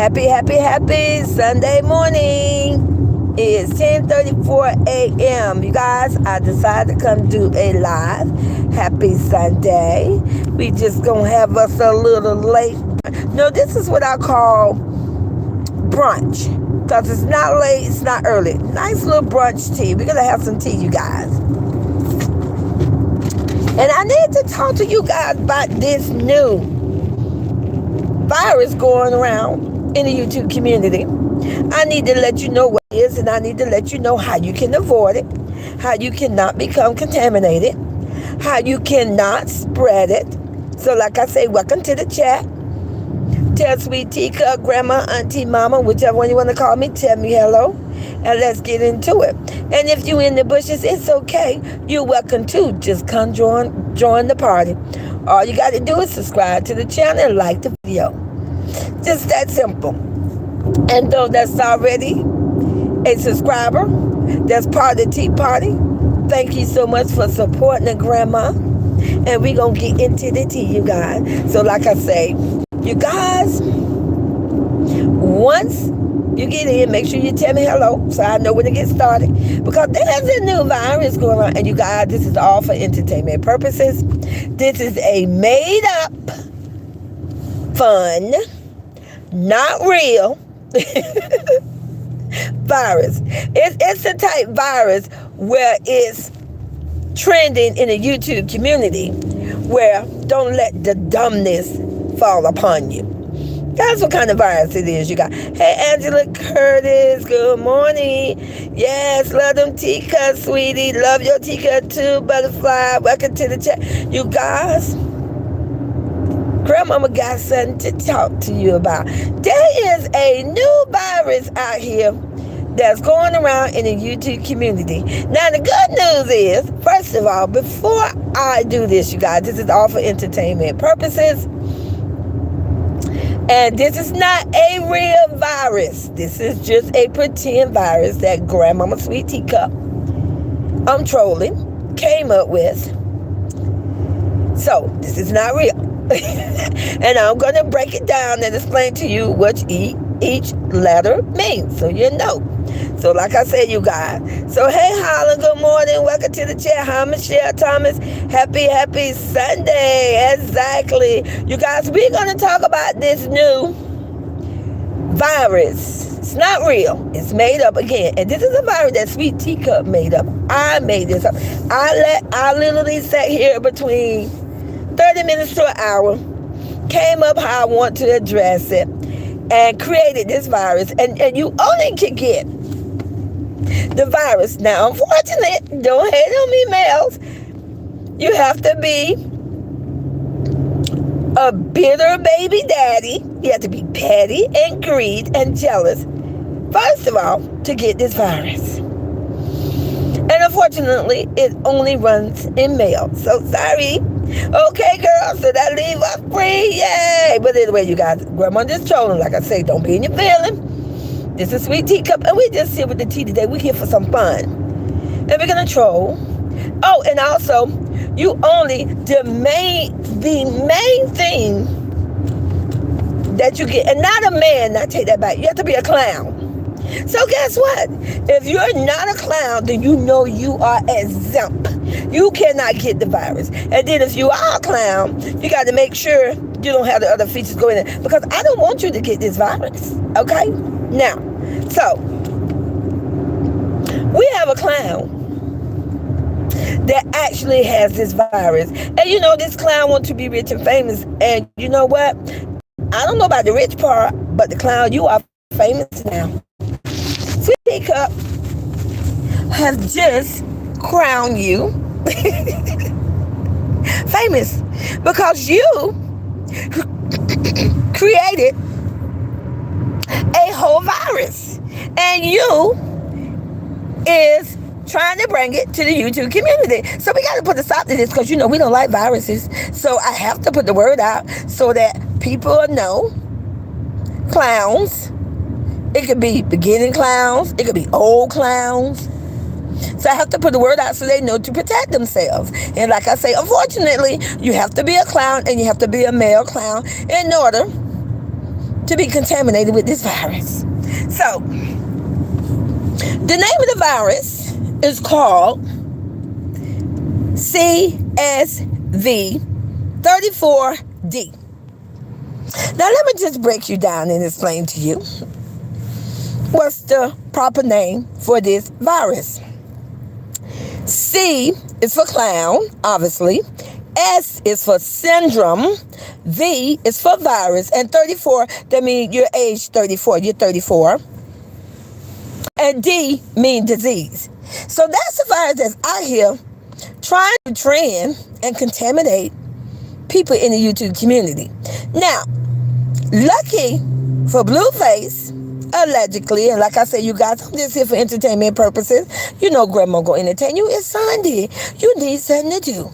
Happy Sunday morning. It's 10:34 a.m. You guys, I decided to come do a live. Happy Sunday. We just gonna have us a little late. No, this is what I call brunch. Because it's not late, it's not early. Nice little brunch tea. We're gonna have some tea, you guys. And I need to talk to you guys about this new virus going around in the YouTube community. I need to let you know what it is, and I need to let you know how you can avoid it, how you cannot become contaminated, how you cannot spread it. So like I say, welcome to the chat. Tell Sweet Teacup, Grandma, Auntie, Mama, whichever one you want to call me, tell me hello, and let's get into it. And if you're in the bushes, it's okay. You're welcome too. Just come join the party. All you got to do is subscribe to the channel and like the video. Just that simple. And though that's already a subscriber, that's part of the Tea Party, thank you so much for supporting the grandma. And we're going to get into the tea, you guys. So like I say, you guys, once you get in, make sure you tell me hello so I know when to get started. Because there's a new virus going on. And you guys, this is all for entertainment purposes. This is a made up, fun, not real virus. It's a type virus where it's trending in the YouTube community, where don't let the dumbness fall upon you. That's what kind of virus it is, you guys. Hey, Angela Curtis, good morning. Yes, love them teacups, sweetie. Love your teacup too, butterfly. Welcome to the chat. You guys, Grandmama got something to talk to you about. There is a new virus out here that's going around in the YouTube community. Now, the good news is, first of all, before I do this, you guys, this is all for entertainment purposes. And this is not a real virus. This is just a pretend virus that Grandmama Sweet Teacup, I'm trolling, came up with. So, this is not real. And I'm going to break it down and explain to you what each letter means, so you know. So like I said, you guys. So hey, Holla, good morning. Welcome to the chat. Hi, Michelle Thomas. Happy Sunday. Exactly. You guys, we're going to talk about this new virus. It's not real. It's made up again. And this is a virus that Sweet Teacup made up. I made this up. I literally sat here between 30 minutes to an hour, came up how I want to address it, and created this virus. And you only can get the virus. Now, unfortunately, don't hate on me, males. You have to be a bitter baby daddy. You have to be petty and greed and jealous, first of all, to get this virus. And unfortunately, it only runs in males. So sorry. Okay, girl, so that leave us free. Yay! But anyway, you guys, Grandma just trolling. Like I say, don't be in your feeling. This is Sweet Teacup, and we just here with the tea today. We're here for some fun. And we're going to troll. Oh, and also, you only, the main thing that you get, and not a man, I take that back, you have to be a clown. So guess what? If you're not a clown, then you know you are exempt. You cannot get the virus. And then if you are a clown, you got to make sure you don't have the other features going in. Because I don't want you to get this virus. Okay? Now, so, we have a clown that actually has this virus. And you know, this clown wants to be rich and famous. And you know what? I don't know about the rich part, but the clown, you are famous now. Sweet Teacup have just crowned you famous because you created a whole virus, and you is trying to bring it to the YouTube community. So we got to put a stop to this, because you know we don't like viruses. So I have to put the word out so that people know. Clowns, it could be beginning clowns, it could be old clowns. So I have to put the word out so they know to protect themselves. And like I say, unfortunately, you have to be a clown, and you have to be a male clown in order to be contaminated with this virus. So, the name of the virus is called CSV-34D. Now, let me just break you down and explain to you what's the proper name for this virus. C is for clown, obviously. S is for syndrome. V is for virus. And 34, that means you're age 34. You're 34. And D means disease. So that's the virus that's out here trying to trend and contaminate people in the YouTube community. Now, lucky for Blueface, allegedly, and like I said, you guys, I'm just here for entertainment purposes. You know Grandma gonna entertain you. It's Sunday. You need something to do.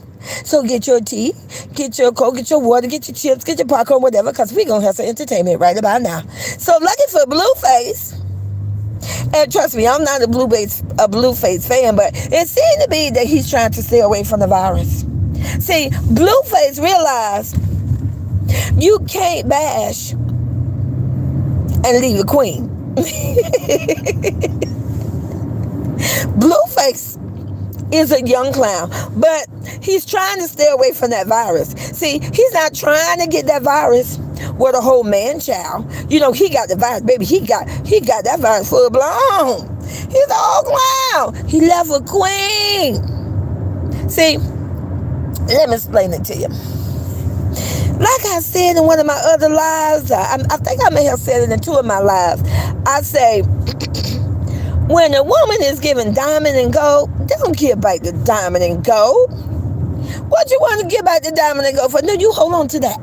So get your tea, get your Coke, get your water, get your chips, get your popcorn, whatever, because we're going to have some entertainment right about now. So lucky for Blueface, and trust me, I'm not a Blueface fan, but it seemed to be that he's trying to stay away from the virus. See, Blueface realized you can't bash and leave a queen. Blueface is a young clown, but he's trying to stay away from that virus. See, he's not trying to get that virus with a whole man child. You know, he got the virus, baby. He got that virus full blown. He's an old clown. He left a queen. See, let me explain it to you. Like I said in one of my other lives, I think I may have said it in two of my lives. I say, when a woman is given diamond and gold, don't give back the diamond and gold. What you want to give back the diamond and gold for? No, you hold on to that.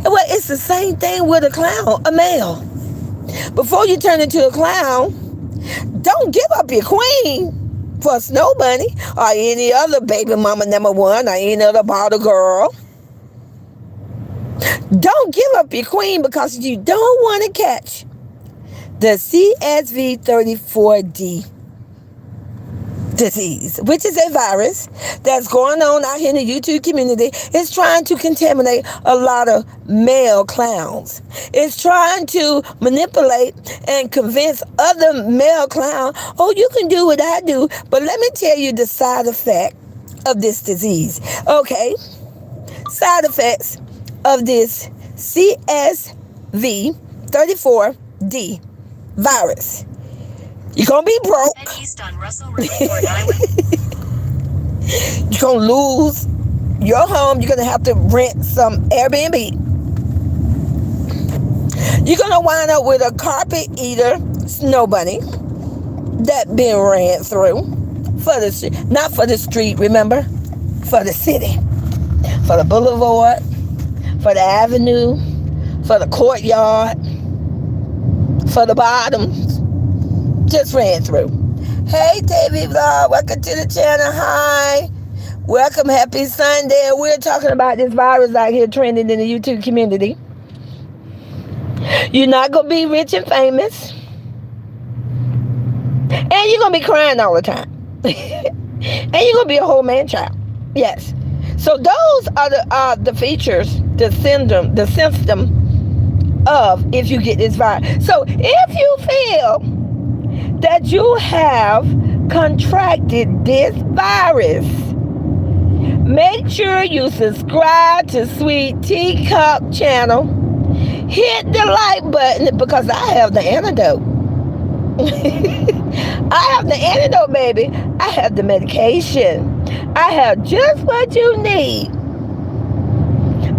Well, it's the same thing with a clown, a male. Before you turn into a clown, don't give up your queen for a snow bunny or any other baby mama number one or any other bottle girl. Don't give up your queen because you don't want to catch the CSV-34D disease, which is a virus that's going on out here in the YouTube community. It's trying to contaminate a lot of male clowns. It's trying to manipulate and convince other male clowns, oh, you can do what I do. But let me tell you the side effect of this disease. Okay, side effects of this CSV-34D virus. You're going to be broke. You're going to lose your home. You're going to have to rent some Airbnb. You're going to wind up with a carpet eater snow bunny that been ran through for the not for the street, remember? For the city. For the boulevard. For the avenue. For the courtyard. For the bottoms. Just ran through. Hey, TV Vlog, welcome to the channel. Hi, welcome, happy Sunday. We're talking about this virus out here trending in the YouTube community. You're not gonna be rich and famous, and you're gonna be crying all the time, and you're gonna be a whole man child. Yes. So those are the features, the symptom of if you get this virus. So if you feel that you have contracted this virus, make sure you subscribe to Sweet Teacup channel. Hit the like button because I have the antidote. I have the antidote, baby. I have the medication. I have just what you need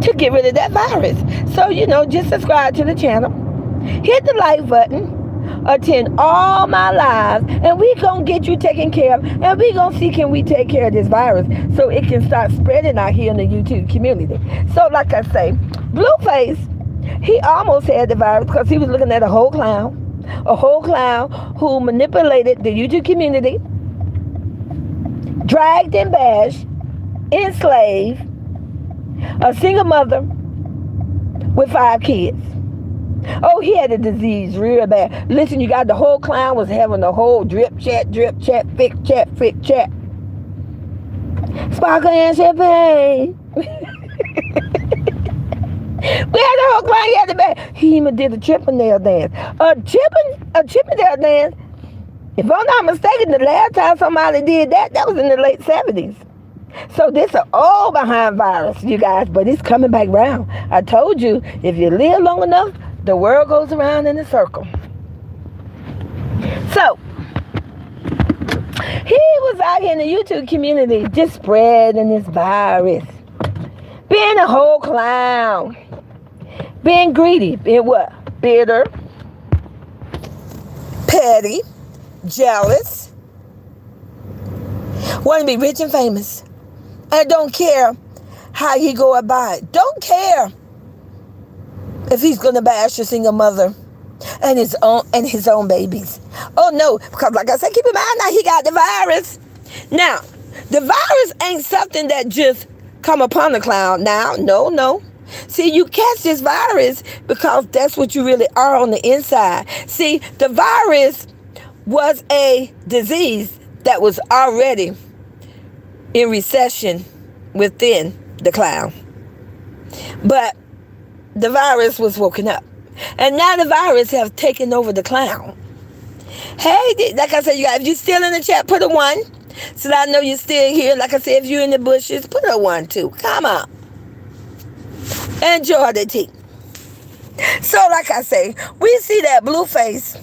to get rid of that virus. So, just subscribe to the channel. Hit the like button. Attend all my lives, and we gonna get you taken care of, and we gonna see can we take care of this virus so it can start spreading out here in the YouTube community. So like I say, Blueface, he almost had the virus because he was looking at a whole clown who manipulated the YouTube community, dragged and bashed, enslaved a single mother with 5 kids. Oh, he had a disease real bad. Listen, you got the whole clown was having the whole drip chat, fic chat. Sparkle and champagne. We had the whole clown. He had the bag. He even did a Chippendale dance. A Chippendale dance. If I'm not mistaken, the last time somebody did that was in the late 70s. So this is an old behind virus, you guys, but it's coming back round. I told you, if you live long enough, the world goes around in a circle. So, he was out here in the YouTube community just spreading this virus. Being a whole clown. Being greedy. Being what? Bitter. Petty. Jealous. Want to be rich and famous. And don't care how he go about it. Don't care if he's going to bash a single mother and his own babies. Oh no, because like I said, keep in mind now he got the virus. Now, the virus ain't something that just come upon the clown. Now, no. See, you catch this virus because that's what you really are on the inside. See, the virus was a disease that was already in recession within the clown. But the virus was woken up. And now the virus have taken over the clown. Hey, like I said, you guys, if you're still in the chat, put a 1. So that I know you're still here. Like I said, if you're in the bushes, put a 1 too. Come on. Enjoy the tea. So like I say, we see that Blueface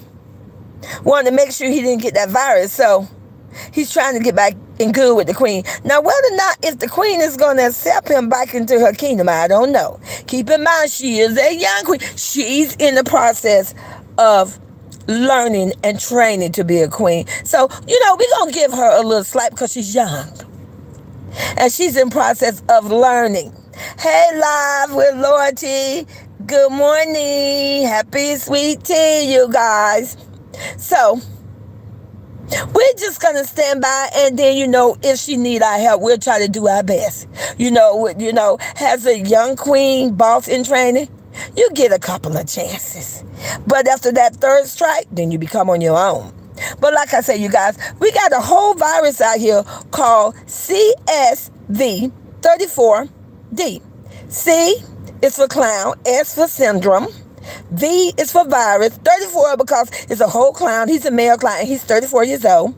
wanted to make sure he didn't get that virus. So he's trying to get back in good with the queen. Now, whether or not if the queen is going to accept him back into her kingdom, I don't know. Keep in mind, she is a young queen. She's in the process of learning and training to be a queen. So, we're going to give her a little slack because she's young. And she's in process of learning. Hey, Live with Loyalty. Good morning. Happy sweet tea, you guys. So, we're just going to stand by and then, if she need our help, we'll try to do our best. As a young queen, boss in training, you get a couple of chances. But after that third strike, then you become on your own. But like I say, you guys, we got a whole virus out here called CSV-34D. C is for clown, S for syndrome, V is for virus, 34 because it's a whole clown. He's a male clown and he's 34 years old.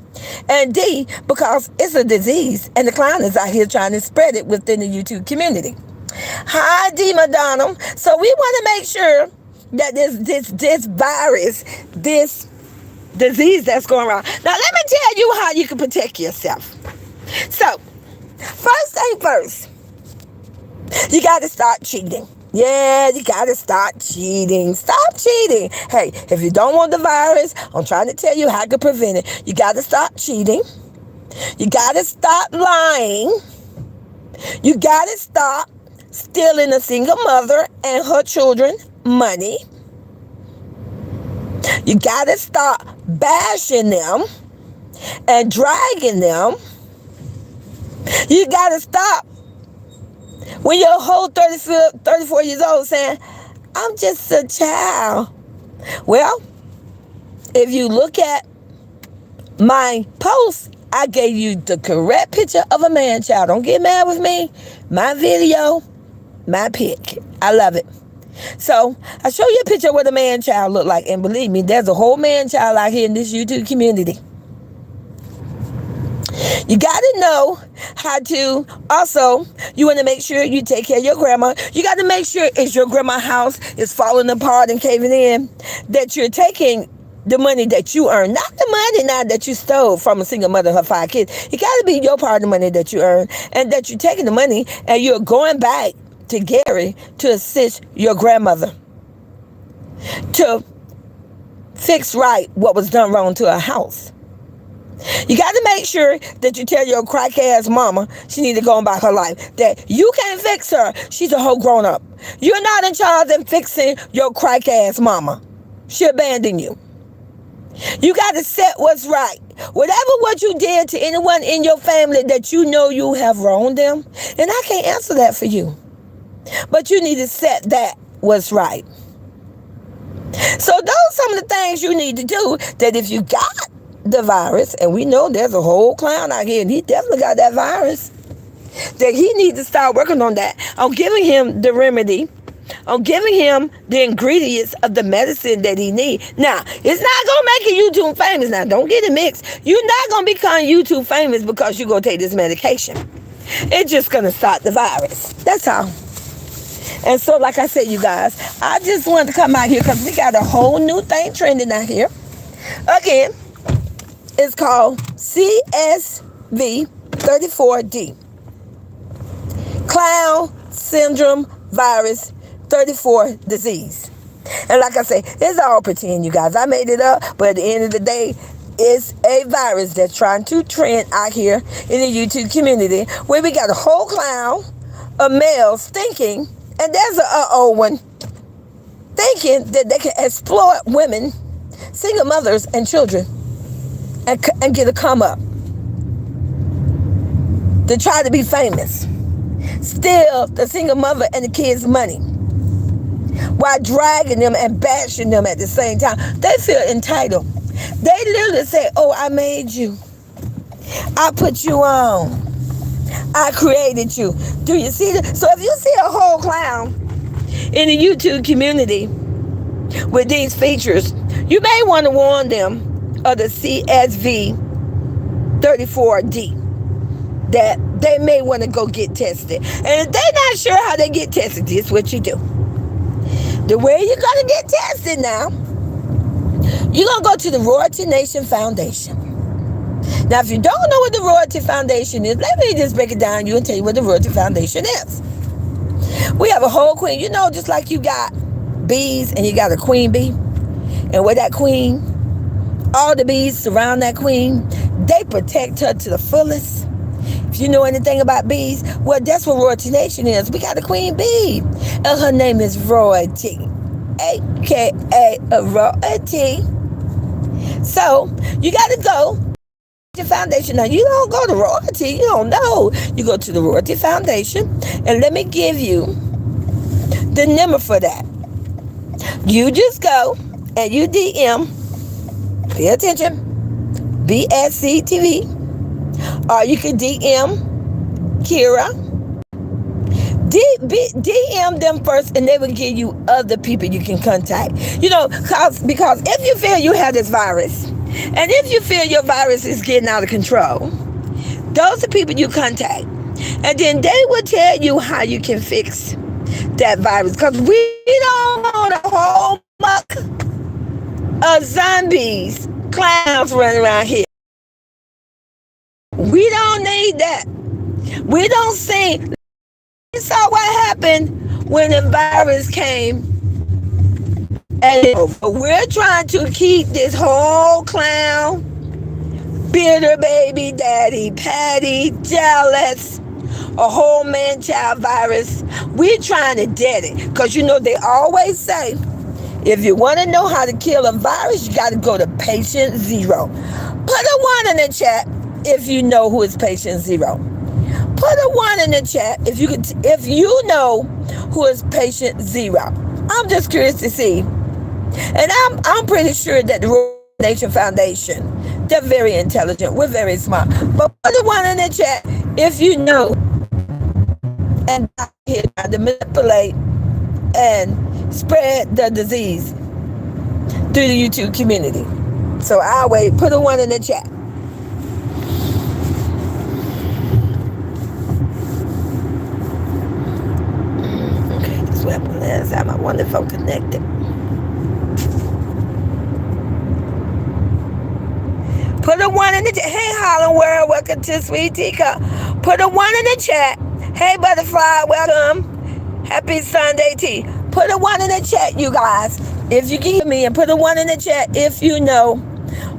And D because it's a disease and the clown is out here trying to spread it within the YouTube community. Hi, D. Madonna. So we want to make sure that this virus, this disease that's going around. Now, let me tell you how you can protect yourself. So, first thing first, you got to start cheating. Yeah, you got to start cheating. Stop cheating. Hey, if you don't want the virus, I'm trying to tell you how to prevent it. You got to stop cheating. You got to stop lying. You got to stop stealing a single mother and her children money. You got to stop bashing them and dragging them. You got to stop when you're a whole 34 years old saying, I'm just a child. Well, if you look at my post, I gave you the correct picture of a man-child. Don't get mad with me. My video, my pic. I love it. So, I show you a picture of what a man-child look like. And believe me, there's a whole man-child out here in this YouTube community. You got to know how to, also, you want to make sure you take care of your grandma. You got to make sure if your grandma's house is falling apart and caving in, that you're taking the money that you earn, not the money now that you stole from a single mother and her 5 kids. It got to be your part of the money that you earn, and that you're taking the money and you're going back to Gary to assist your grandmother to fix right what was done wrong to her house. You got to make sure that you tell your crack-ass mama she need to go about her life, that you can't fix her. She's a whole grown-up. You're not in charge of fixing your crack-ass mama. She abandoned you. You got to set what's right. Whatever what you did to anyone in your family that you know you have wronged them, and I can't answer that for you. But you need to set that what's right. So those are some of the things you need to do, that if you got the virus, and we know there's a whole clown out here, and he definitely got that virus, that he needs to start working on that. I'm giving him the remedy on giving him the ingredients of the medicine that he needs. Now, it's not going to make you YouTube famous. Now, don't get it mixed. You're not going to become YouTube famous because you're going to take this medication. It's just going to stop the virus. That's all. And so, like I said, you guys, I just wanted to come out here because we got a whole new thing trending out here. Again, it's called CSV-34D. Clown Syndrome Virus 34 Disease. And like I say, it's all pretend, you guys. I made it up, but at the end of the day, it's a virus that's trying to trend out here in the YouTube community where we got a whole clown of males thinking, and there's a old one, thinking that they can exploit women, single mothers, and children and get a come up to try to be famous. Steal the single mother and the kids' money while dragging them and bashing them at the same time. They feel entitled. They literally say, oh, I made you. I put you on. I created you. Do you see that? So if you see a whole clown in the YouTube community with these features, you may want to warn them of the CSV-34D. That they may want to go get tested. And if they're not sure how they get tested, this is what you do. The way you're going to get tested now, you're going to go to the Royalty Nation Foundation. Now, if you don't know what the Royalty Foundation is, let me just break it down to you and tell you what the Royalty Foundation is. We have a whole queen. You know, just like you got bees and you got a queen bee. And with that queen, all the bees surround that queen. They protect her to the fullest. If you know anything about bees, well, that's what Royalty Nation is. We got a queen bee, and her name is Royalty, a.k.a. Royalty. So, you got to go to the foundation. Now, you don't go to Royalty. You don't know. You go to the Royalty Foundation, and let me give you the number for that. You just go, and you DM, pay attention, BSC-TV, or you can DM Kira. DM them first, and they will give you other people you can contact. You know, because if you feel you have this virus, and if you feel your virus is getting out of control, those are people you contact. And then they will tell you how you can fix that virus. Because we don't want a whole muck of zombies, clowns running around here. We don't need that. We don't see. You saw what happened when the virus came. And we're trying to keep this whole clown, bitter baby daddy, Patty, jealous, a whole man-child virus. We're trying to dead it. Because you know they always say, if you want to know how to kill a virus, you got to go to patient zero. Put a 1 in the chat if you know who is patient zero. Put a 1 in the chat if you know who is patient zero. I'm just curious to see. And I'm pretty sure that the Royal Nation Foundation, they're very intelligent. We're very smart. But put a 1 in the chat if you know and not here to manipulate and spread the disease through the YouTube community. So I'll wait. Put a 1 in the chat. Weapon last time. I wonder if I'm connected. Put a 1 in the chat. Hey, Harlem World, welcome to Sweet Teacup. Put a 1 in the chat. Hey, Butterfly, welcome. Happy Sunday tea. Put a 1 in the chat, you guys. If you can hear me, and put a 1 in the chat if you know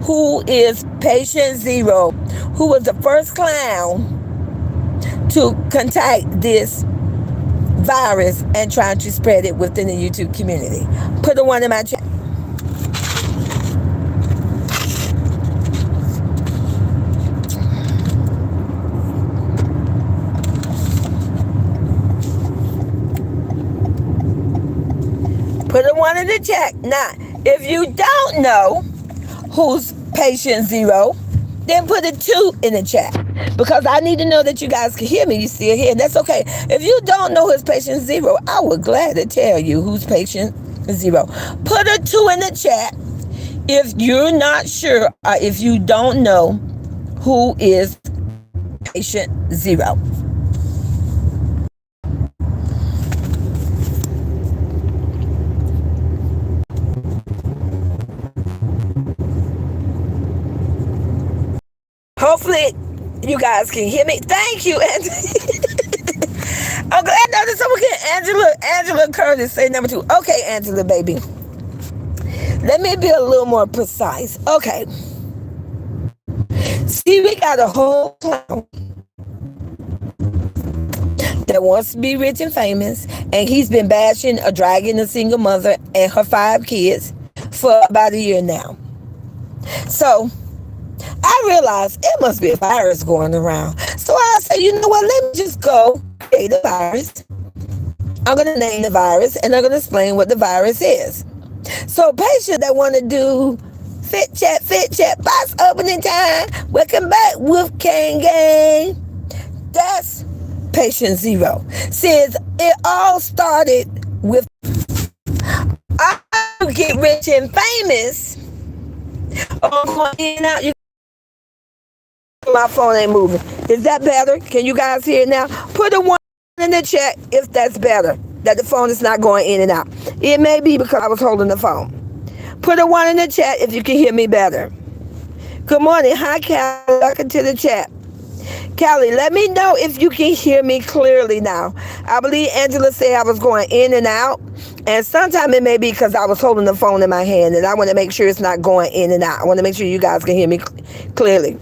who is patient zero, who was the first clown to contact this virus and trying to spread it within the YouTube community. Put a 1 in my chat. Put a 1 in the chat. Now, if you don't know who's patient zero, then put a 2 in the chat. because I need to know that you guys can hear me. You still here. That's okay. If you don't know who's patient zero, I would gladly tell you who's patient zero. Put a 2 in the chat if you're not sure or if you don't know who is patient zero. Hopefully, you guys can hear me. Thank you, Anthony. I'm glad that someone can. Angela Curtis say number 2. Okay, Angela, baby. Let me be a little more precise. Okay. See, we got a whole clown that wants to be rich and famous, and he's been bashing or dragging a single mother and her 5 kids for about a year now. So I realized it must be a virus going around. So I said, you know what, let me just go create a virus. I'm going to name the virus, and I'm going to explain what the virus is. So patients that want to do fit chat, box opening time, welcome back, Wolfgang Gang. That's patient zero. Since it all started with I get rich and famous. Oh, in and out. My phone ain't moving. Is that better? Can you guys hear it now? Put a 1 in the chat if that's better. That the phone is not going in and out. It may be because I was holding the phone. Put a 1 in the chat if you can hear me better. Good morning. Hi, Callie. Welcome to the chat. Callie, let me know if you can hear me clearly now. I believe Angela said I was going in and out. And sometimes it may be because I was holding the phone in my hand. And I want to make sure it's not going in and out. I want to make sure you guys can hear me clearly.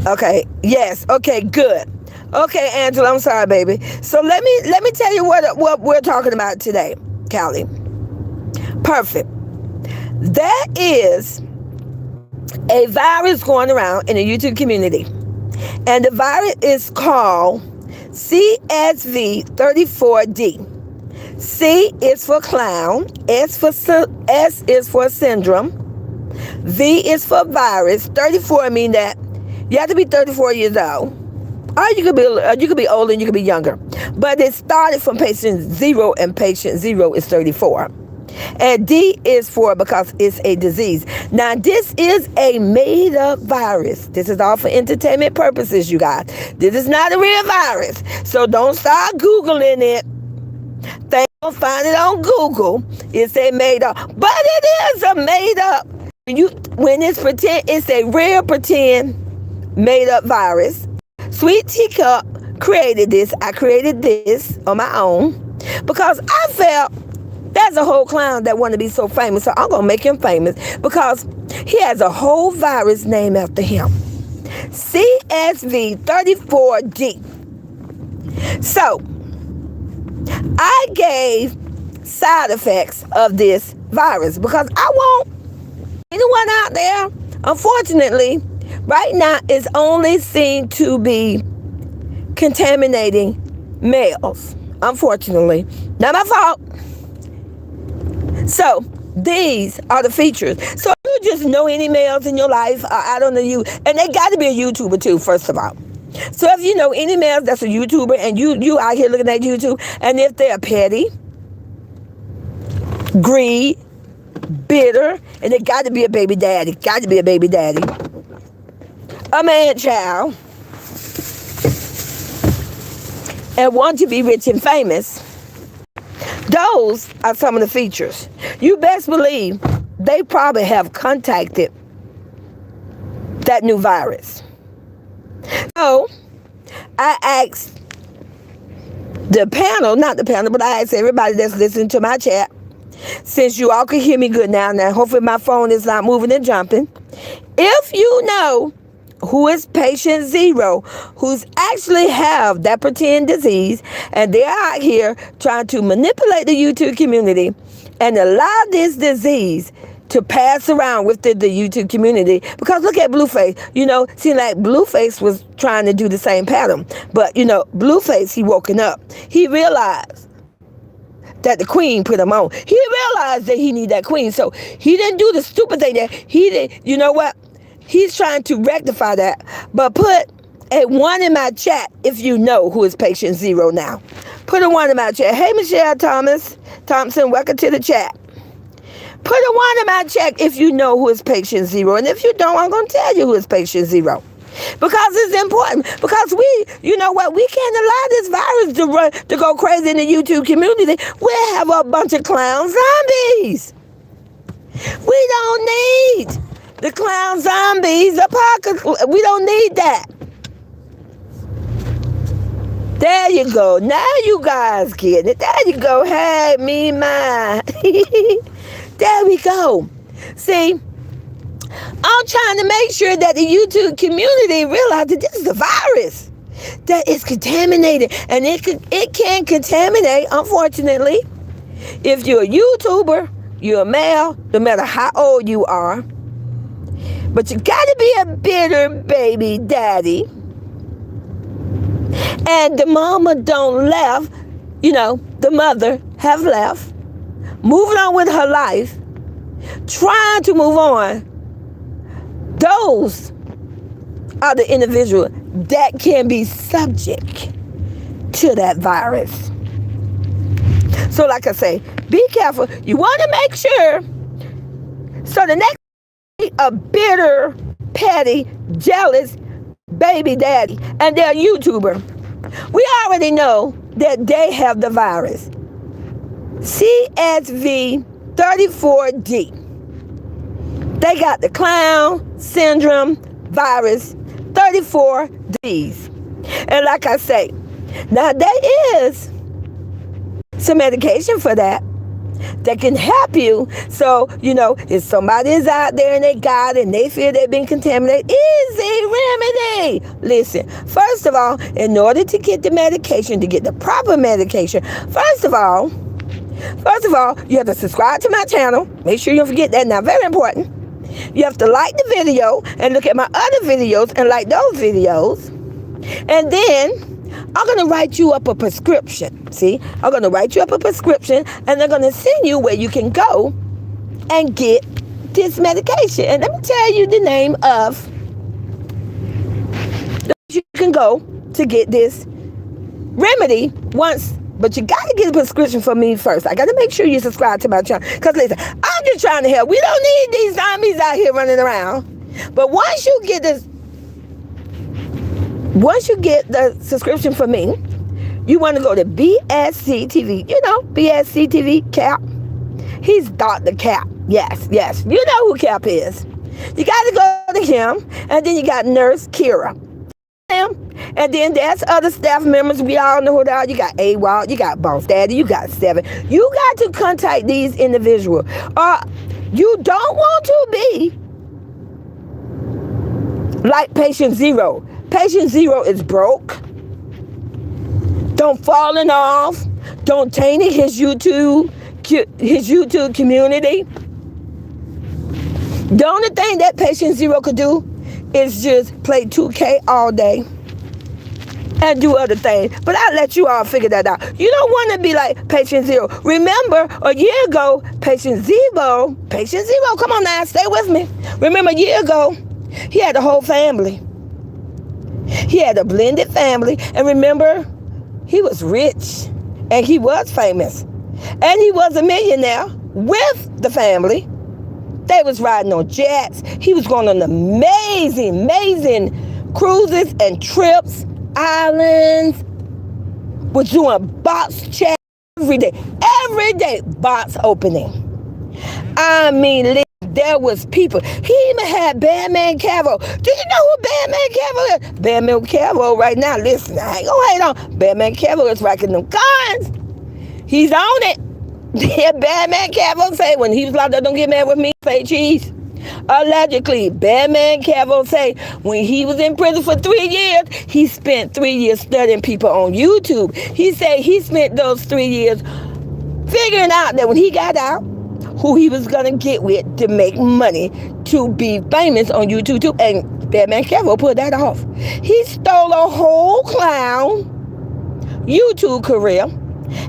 Okay. Yes. Okay. Good. Okay, Angela. I'm sorry, baby. So let me tell you what we're talking about today, Callie. Perfect. That is a virus going around in the YouTube community, and the virus is called CSV-34D. C is for clown. S is for syndrome. V is for virus. 34 mean that you have to be 34 years old. Or you could be older and you could be younger. But it started from patient zero, and patient zero is 34. And D is for because it's a disease. Now, this is a made-up virus. This is all for entertainment purposes, you guys. This is not a real virus. So don't start Googling it. They don't find it on Google. It's a made-up. But it is a made-up. When it's pretend, it's a real pretend made-up virus. Sweet Teacup created this. I created this on my own because I felt there's a whole clown that want to be so famous, so I'm going to make him famous because he has a whole virus named after him. CSV-34D. So, I gave side effects of this virus because I want anyone out there, unfortunately, right now is only seen to be contaminating males, unfortunately. Not my fault. So these are the features. So you just know any males in your life, I don't know you, and they got to be a YouTuber too, first of all. So if you know any males that's a YouTuber and you out here looking at YouTube, and if they're petty, greed, bitter, and they got to be a baby daddy, a man child, and want to be rich and famous, those are some of the features. You best believe they probably have contacted that new virus. So I asked the panel, not the panel, but I asked everybody that's listening to my chat, since you all can hear me good now, hopefully my phone is not moving and jumping. If you know who is patient zero, who's actually have that pretend disease, and they're out here trying to manipulate the YouTube community and allow this disease to pass around within the YouTube community. Because look at Blueface. Seemed like Blueface was trying to do the same pattern. But, Blueface, he woken up. He realized that the queen put him on. He realized that he needed that queen. So he didn't do the stupid thing that he did. You know what? He's trying to rectify that. But put a 1 in my chat if you know who is patient 0 now. Put a 1 in my chat. Hey, Michelle Thompson, welcome to the chat. Put a 1 in my chat if you know who is patient 0. And if you don't, I'm going to tell you who is patient 0. Because it's important. Because you know what? We can't allow this virus to go crazy in the YouTube community. We'll have a bunch of clown zombies. We don't need the clown zombies apocalypse. We don't need that. There you go. Now you guys get it. There you go. Hey, me, my. There we go. See, I'm trying to make sure that the YouTube community realize that this is a virus that is contaminated, and it can contaminate, unfortunately. If you're a YouTuber, you're a male, no matter how old you are, but you got to be a bitter baby daddy, and the mama don't left, the mother have left, moving on with her life, trying to move on. Those are the individuals that can be subject to that virus. So like I say, be careful. You want to make sure. So the next, a bitter, petty, jealous baby daddy, and they're a YouTuber. We already know that they have the virus. CSV-34D. They got the clown syndrome virus, 34Ds. And like I say, now there is some medication for that can help you. So, if somebody is out there and they got it and they feel they've been contaminated, easy remedy. Listen, first of all, in order to get the medication, to get the proper medication, first of all, you have to subscribe to my channel. Make sure you don't forget that. Now, very important. You have to like the video and look at my other videos and like those videos. And then I'm going to write you up a prescription. See, I'm going to write you up a prescription, and they're going to send you where you can go and get this medication. And let me tell you the name of you can go to get this remedy once. But you got to get a prescription from me first. I got to make sure you subscribe to my channel. Because listen, I'm just trying to help. We don't need these zombies out here running around. But once you get the subscription from me, you want to go to BSC TV. BSC TV, Cap. He's Dr. Cap. Yes. You know who Cap is. You got to go to him. And then you got Nurse Kira. And then there's other staff members. We all know who they are. You got AWOL, you got Boss Daddy, you got Seven. You got to contact these individuals. You don't want to be like patient 0. Patient 0 is broke. Don't falling off. Don't taint his YouTube community. The only thing that patient 0 could do is just play 2K all day and do other things. But I'll let you all figure that out. You don't want to be like patient 0. Remember, a year ago, patient 0, come on now, stay with me. Remember, a year ago, he had a whole family. He had a blended family. And remember, he was rich and he was famous. And he was a millionaire with the family. They was riding on jets. He was going on amazing cruises and trips, islands. Was doing box checks every day. Every day, box opening. I mean, there was people. He even had Batman Cavill. Do you know who Batman Cavill is? Batman Cavill right now, listen, I ain't gonna hate on. Batman Cavill is rocking them guns. He's on it. Yeah, Batman Cavill say when he was like, don't get mad with me, say cheese. Allegedly, Batman Cavill say when he was in prison for 3 years, he spent 3 years studying people on YouTube. He said he spent those 3 years figuring out that when he got out, who he was going to get with to make money to be famous on YouTube too. And Batman Cavill put that off. He stole a whole clown YouTube career.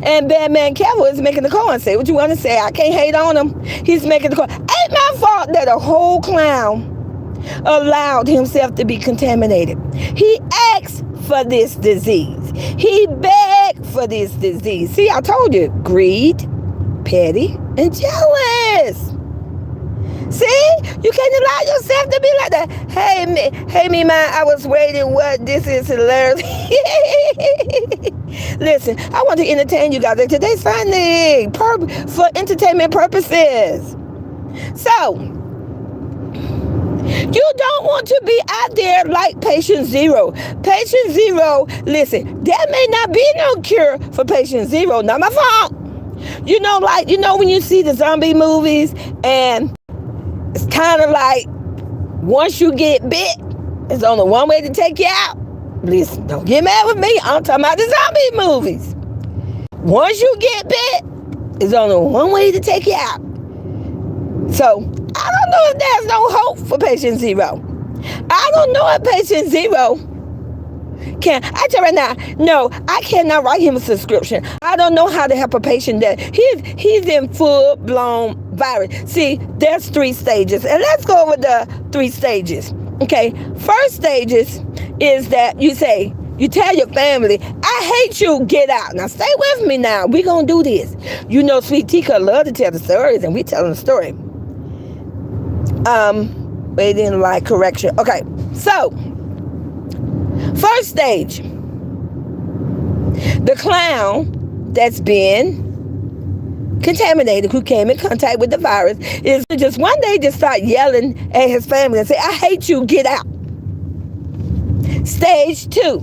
And Batman Cavill is making the call and say what you want to say. I can't hate on him. He's making the call. Ain't my fault that a whole clown allowed himself to be contaminated. He asked for this disease. He begged for this disease. See, I told you, greed, petty, and jealous. See, you can't allow yourself to be like that. Hey me, man, I was waiting. What? This is hilarious. Listen, I want to entertain you guys. Today's funny for entertainment purposes. So, you don't want to be out there like patient zero. Patient zero, listen, there may not be no cure for patient zero. Not my fault. When you see the zombie movies, and it's kind of like once you get bit, there's only one way to take you out. Listen, don't get mad with me. I'm talking about the zombie movies. Once you get bit, there's only one way to take you out. So, I don't know if there's no hope for patient zero. I don't know if patient zero I tell you right now, no, I cannot write him a subscription. I don't know how to help a patient that he's in full-blown virus. See, there's 3 stages. And let's go over the 3 stages. Okay, first stages is that you tell your family, I hate you, get out. Now stay with me now. We're going to do this. Sweet Tika love to tell the stories, and we telling the story. Waiting like correction. Okay, so first stage, the clown that's been contaminated, who came in contact with the virus, is just one day just start yelling at his family and say, I hate you, get out. Stage 2,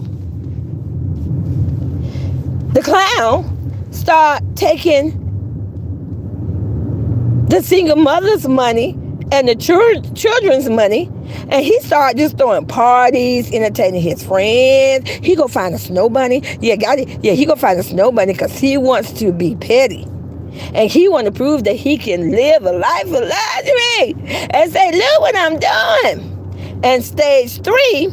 the clown start taking the single mother's money and the children's money, and he started just throwing parties, entertaining his friends. He go find a snow bunny. He go find a snow bunny because he wants to be petty. And he want to prove that he can live a life of luxury and say, look what I'm doing. And stage 3,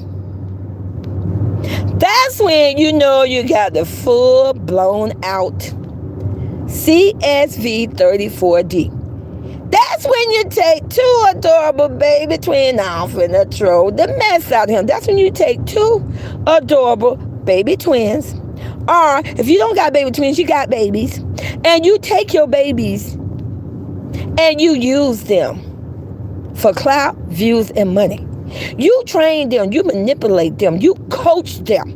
that's when you got the full blown out CSV-34D. That's when you take 2 adorable baby twins off and throw the mess out of him. That's when you take 2 adorable baby twins. Or if you don't got baby twins, you got babies. And you take your babies and you use them for clout, views, and money. You train them, you manipulate them, you coach them.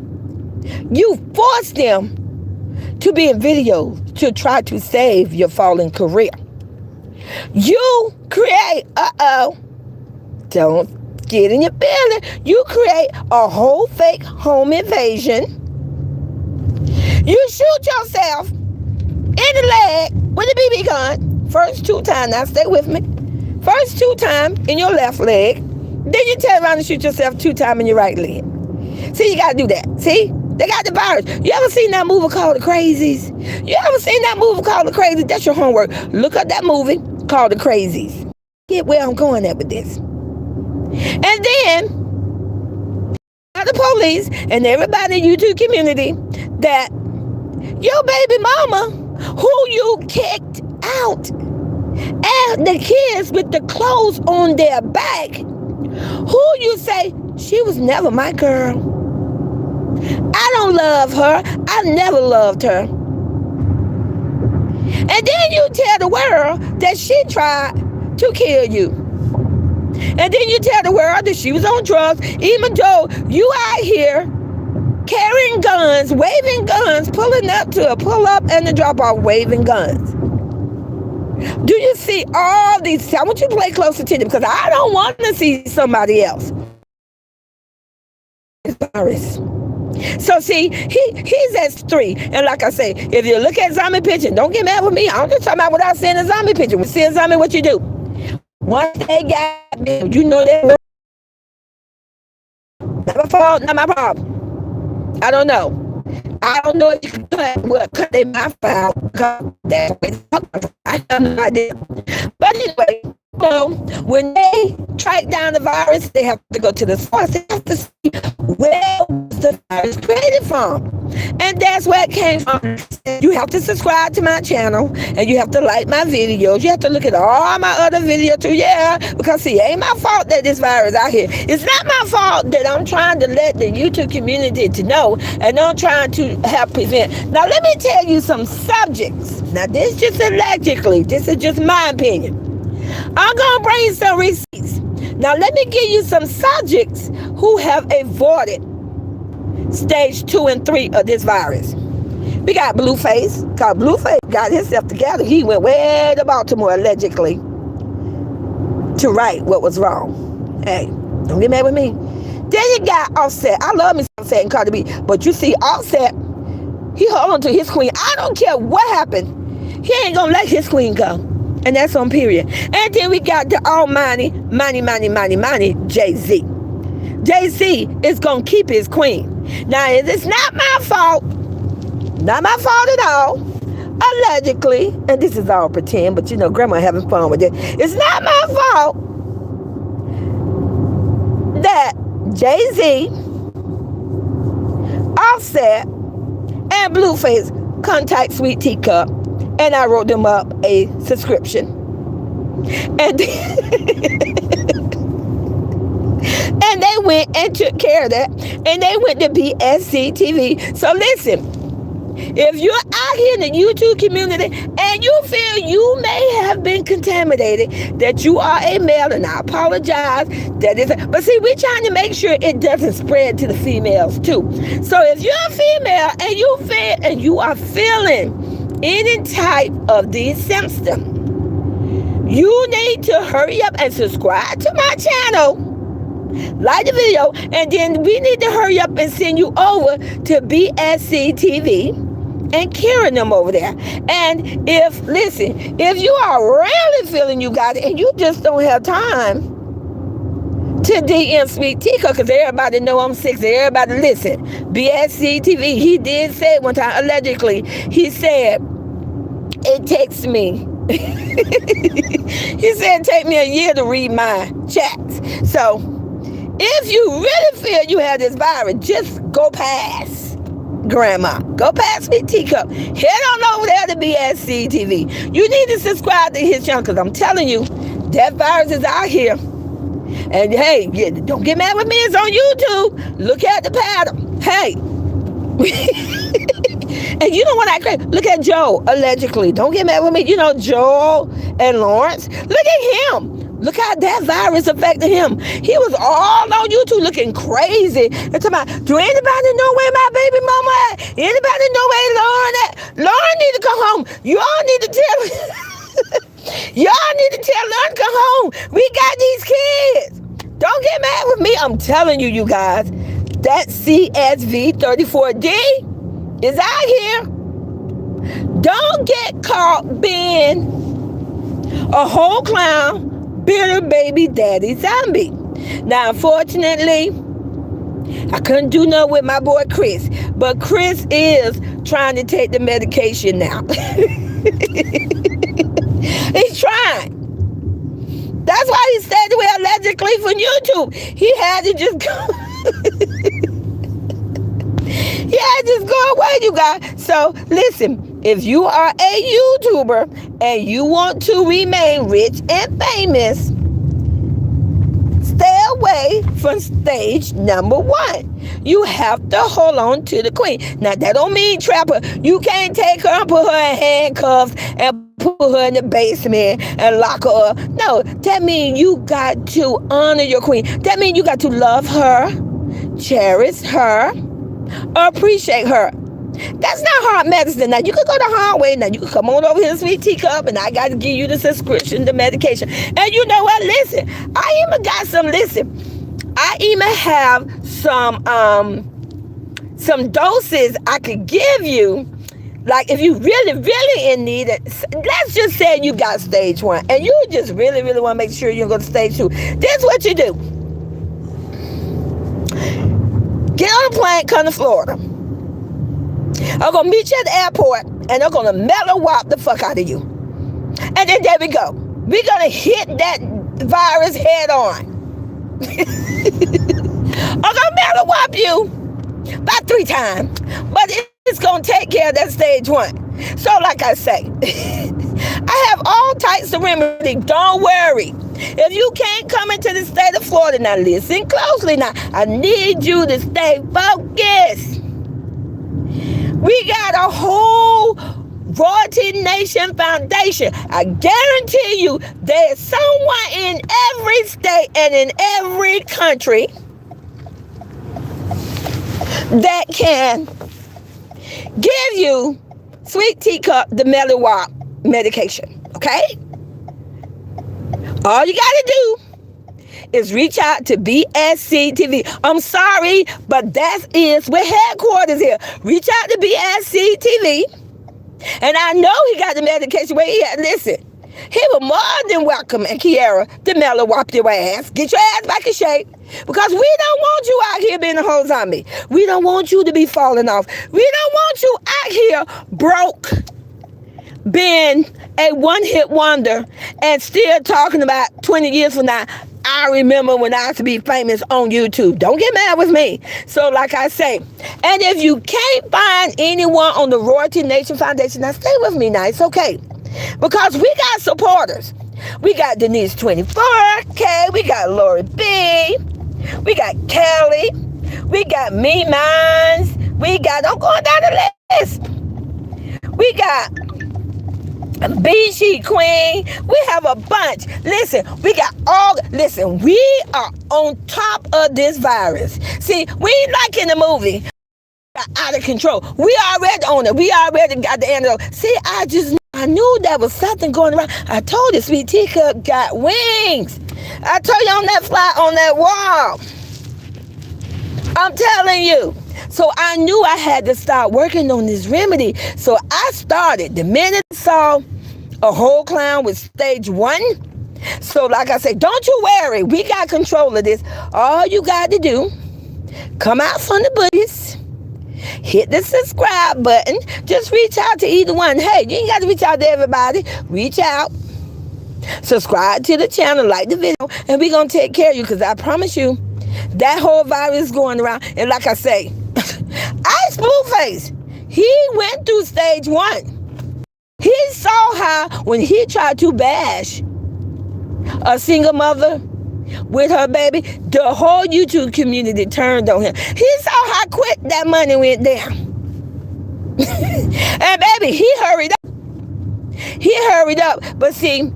You force them to be in videos to try to save your fallen career. You create, don't get in your feelings. You create a whole fake home invasion. You shoot yourself in the leg with a BB gun. First 2 times, now stay with me. First 2 times in your left leg. Then you turn around and shoot yourself 2 times in your right leg. See, you got to do that. See? They got the virus. You ever seen that movie called The Crazies? You ever seen that movie called The Crazies? That's your homework. Look up that movie called The Crazies. Get where I'm going at with this. And then, the police and everybody in the YouTube community that your baby mama, who you kicked out, and the kids with the clothes on their back, who you say, she was never my girl. I don't love her. I never loved her. And then you tell the world that she tried to kill you. And then you tell the world that she was on drugs, even though you out here carrying guns, waving guns, pulling up to a pull-up and a drop-off, waving guns. Do you see all these? I want you to play close attention because I don't want to see somebody else. So see, he's at 3. And like I say, if you look at zombie picture, don't get mad with me. I'm just talking about without seeing a zombie picture. When you see a zombie, what you do? Once they got me, you know that. Not my fault, not my problem. I don't know. I don't know if you can cut their mouth out. I have no idea. But anyway, when they track down the virus, they have to go to the source. They have to see where was the virus created from. And that's where it came from. You have to subscribe to my channel, and you have to like my videos. You have to look at all my other videos too. Yeah, because see, it ain't my fault that this virus out here. It's not my fault that I'm trying to let the YouTube community to know, and I'm trying to help prevent. Now let me tell you some subjects. Now this is just allegedly. This is just my opinion. I'm gonna bring some receipts. Now let me give you some subjects who have avoided stage 2 and 3 of this virus. We got Blueface, because Blueface got himself together. He went way to Baltimore, allegedly, to right what was wrong. Hey, don't get mad with me. Then you got Offset. I love me Offset and Cardi B, but you see Offset, he hold on to his queen. I don't care what happened. He ain't gonna let his queen go. And that's on period. And then we got the almighty, money, Jay-Z. Jay-Z is gonna keep his queen. Now, it's not my fault. Not my fault at all. Allegedly, and this is all pretend, but you know, grandma having fun with it. It's not my fault that Jay-Z, Offset, and Blueface contact Sweet Teacup, and I wrote them up a subscription. And and they went and took care of that, and they went to BSC TV. So listen, if you're out here in the YouTube community and you feel you may have been contaminated, that you are a male, and I apologize, but see, we're trying to make sure it doesn't spread to the females too. So if you're a female and you are feeling any type of these symptoms, you need to hurry up and subscribe to my channel, like the video, and then we need to hurry up and send you over to BSC TV and carrying them over there. And if you are really feeling you got it and you just don't have time to DM Sweet Tika, because everybody know I'm sick, so everybody listen. BSC TV, he did say one time, allegedly, he said, it takes me he said, take me a year to read my chats. So if you really feel you have this virus, just go past grandma. Go past Sweet Teacup. Head on over there to BSC TV. You need to subscribe to his channel, because I'm telling you, that virus is out here. And hey, don't get mad with me. It's on YouTube. Look at the pattern. Hey. And you know what I crazy? Look at Joe, allegedly. Don't get mad with me. You know, Joel and Lawrence. Look at him. Look how that virus affected him. He was all on YouTube looking crazy. And talking about, do anybody know where my baby mama at? Anybody know where Lauren at? Lauren need to come home. Y'all need to tell y'all need to tell Lauren to come home. We got these kids. Don't get mad with me. I'm telling you, you guys, that CSV-34D is out here. Don't get caught being a whole clown, bitter baby daddy zombie. Now, unfortunately, I couldn't do nothing with my boy Chris, but Chris is trying to take the medication now. He's trying. That's why he stayed away allegedly from YouTube. He had to just go. He had to just go away, you guys. So listen, if you are a YouTuber and you want to remain rich and famous, stay away from stage number 1. You have to hold on to the queen. Now, that don't mean trap her. You can't take her and put her in handcuffs and put her in the basement and lock her up. No, that means you got to honor your queen. That means you got to love her, cherish her, appreciate her. That's not hard medicine. Now, you could go the hard way. Now, you can come on over here to Sweet Teacup, and I got to give you the subscription, the medication. And you know what? Listen, I even got I even have some doses I could give you. Like, if you really in need, let's just say you got stage 1, and you just really want to make sure you go to stage 2. This is what you do. Get on a plane, come to Florida. I'm going to meet you at the airport, and I'm going to mellow wop the fuck out of you. And then there we go. We're going to hit that virus head on. I'm going to mellow wop you. about 3 times. But it's going to take care of that stage 1. So like I say, I have all types of remedy. Don't worry. If you can't come into the state of Florida, now listen closely now. I need you to stay focused. We got a whole Royalty Nation Foundation. I guarantee you there's someone in every state and in every country that can give you Sweet Teacup, the Melawop medication. Okay? All you got to do is reach out to BSC TV. I'm sorry, but that is where headquarters here. Reach out to BSC TV. And I know he got the medication where he at. Listen, he was more than welcome, and Kiara, to Melawop your ass. Get your ass back in shape. Because we don't want you out here being a whole zombie. We don't want you to be falling off. We don't want you out here broke, being a one-hit wonder, and still talking about 20 years from now, I remember when I used to be famous on YouTube. Don't get mad with me. So like I say, and if you can't find anyone on the Royalty Nation Foundation, now stay with me now. It's okay. Because we got supporters. We got Denise 24K. We got Lori B. We got Kelly. We got Me Minds. We got, I'm going down the list. We got BG Queen. We have a bunch. Listen, we got all, listen, we are on top of this virus. See, we ain't like in the movie. Out of control. We already on it. We already got the antidote. See, I knew there was something going around. I told you, Sweet Teacup got wings. I told you on that fly on that wall. I'm telling you. So I knew I had to start working on this remedy. So I started. The minute I saw a whole clown with stage 1. So like I said, don't you worry. We got control of this. All you got to do, come out from the bushes, hit the subscribe button. Just reach out to either one. Hey, you ain't got to reach out to everybody. Reach out. Subscribe to the channel, like the video, and we're going to take care of you, because I promise you, that whole virus is going around. And like I say, Ice Blueface, he went through stage 1. He saw how when he tried to bash a single mother with her baby, the whole YouTube community turned on him. He saw how quick that money went down. And baby, he hurried up. He hurried up. But see,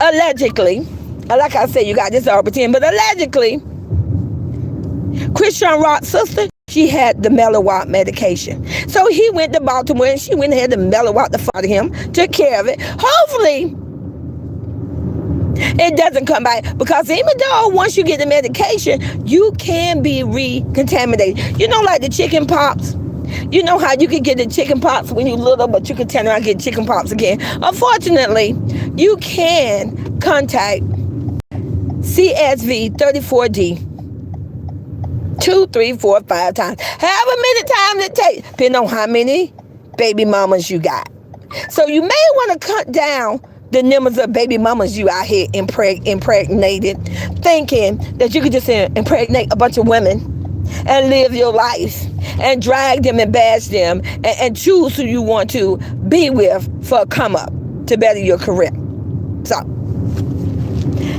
allegedly, like I said, you got this all pretend, but allegedly, Christian Rock's sister, she had the Melawop medication. So he went to Baltimore and she went ahead and Melawop the fuck him, took care of it. Hopefully, it doesn't come back, because even though once you get the medication, you can be recontaminated. You know, like the chicken pox. You know how you can get the chicken pox when you're little, but you can turn around and get chicken pox again. Unfortunately, you can contact CSV-34D 2, 3, 4, 5 times. However many times it takes, depending on how many baby mamas you got. So you may want to cut down the numbers of baby mamas you out here impregnated, thinking that you could just impregnate a bunch of women and live your life and drag them and bash them and choose who you want to be with for a come up to better your career. So,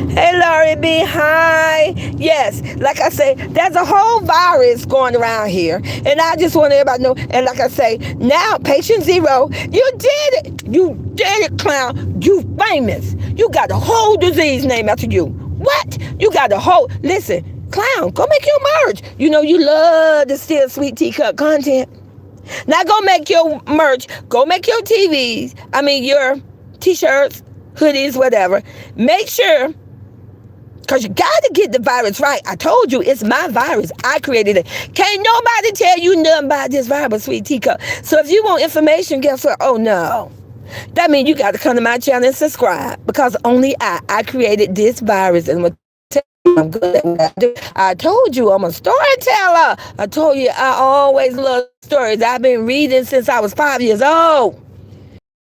hey Laurie B, hi. Yes, like I say, there's a whole virus going around here, and I just want everybody to know. And like I say, now patient 0, you did it. You did it, clown. You famous. You got the whole disease named after you. What? You got the whole, listen, clown, go make your merch. You know you love to steal Sweet Teacup content. Now go make your merch. Go make your TVs. I mean your t-shirts, hoodies, whatever. Make sure, because you got to get the virus right. I told you, it's my virus. I created it. Can't nobody tell you nothing about this virus, Sweet Teacup. So if you want information, guess what? Oh, no. That means you got to come to my channel and subscribe, because only I created this virus. And I'm good at what I do. I told you I'm a storyteller. I told you I always love stories. I've been reading since I was 5 years old.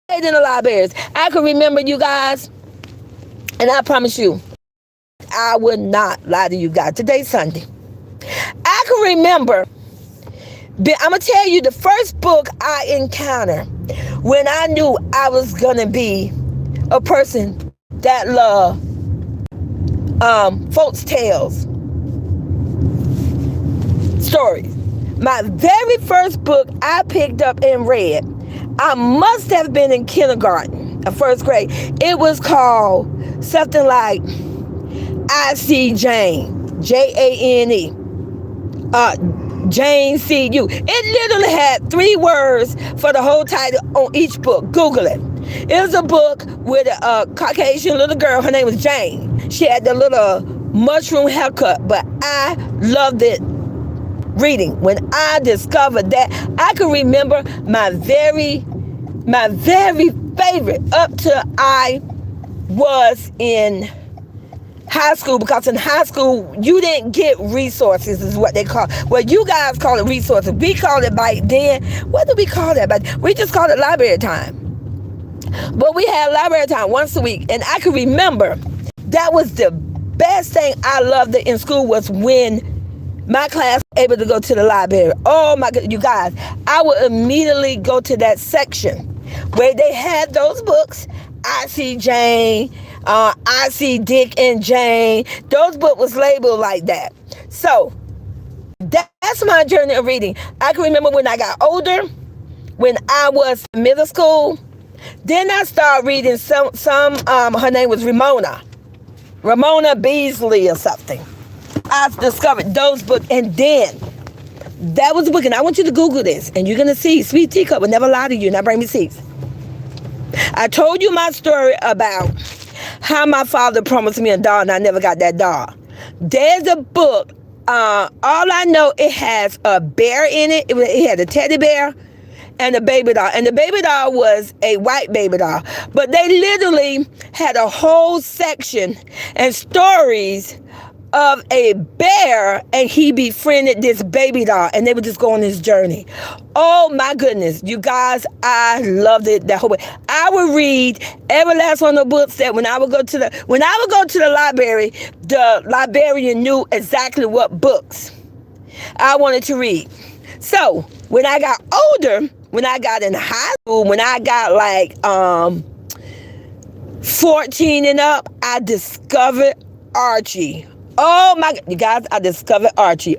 In the libraries. I can remember, you guys, and I promise you, I would not lie to you guys. Today's Sunday. I can remember I'm going to tell you the first book I encountered when I knew I was going to be a person that loved folks' tales, stories. My very first book I picked up and read, I must have been in kindergarten, first grade. It was called something like I See Jane, Jane. Jane See You. It literally had 3 words for the whole title on each book. Google it. It was a book with a Caucasian little girl. Her name was Jane. She had the little mushroom haircut, but I loved it reading. When I discovered that, I can remember my very favorite up to I was in high school, because in high school you didn't get resources, is what they call. Well, you guys call it resources. We called it back then. What do we call that? But we just called it library time. But we had library time once a week, and I can remember that was the best thing I loved in school, was when my class was able to go to the library. Oh my God, you guys, I would immediately go to that section where they had those books. I See Jane, I See Dick and Jane. Those books was labeled like that. So that's my journey of reading. I can remember when I got older, when I was in middle school, then I started reading some her name was Ramona Beasley or something. I discovered those books, and then that was the book, and I want you to Google this, and you're going to see Sweet Teacup will never lie to you, not bring me seats. I told you my story about how my father promised me a doll, and I never got that doll. There's a book, all I know, it has a bear in it. It had a teddy bear and a baby doll. And the baby doll was a white baby doll. But they literally had a whole section and stories of a bear, and he befriended this baby doll, and they would just go on this journey. Oh my goodness, you guys, I loved it that whole way. I would read every last one of the books that when I would go to the library, the librarian knew exactly what books I wanted to read. So when I got older, when I got in high school, when I got like 14 and up, I discovered Archie. Oh my God, you guys, I discovered Archie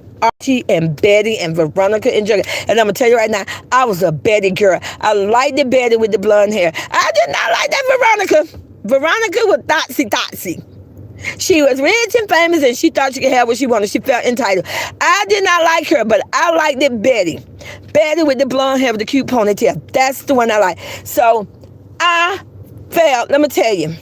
and Betty and Veronica and Jugga. And I'm going to tell you right now, I was a Betty girl. I liked the Betty with the blonde hair. I did not like that Veronica. Veronica was thotsy. She was rich and famous, and she thought she could have what she wanted. She felt entitled. I did not like her, but I liked it Betty. Betty with the blonde hair with the cute ponytail. That's the one I like. So I felt, let me tell you,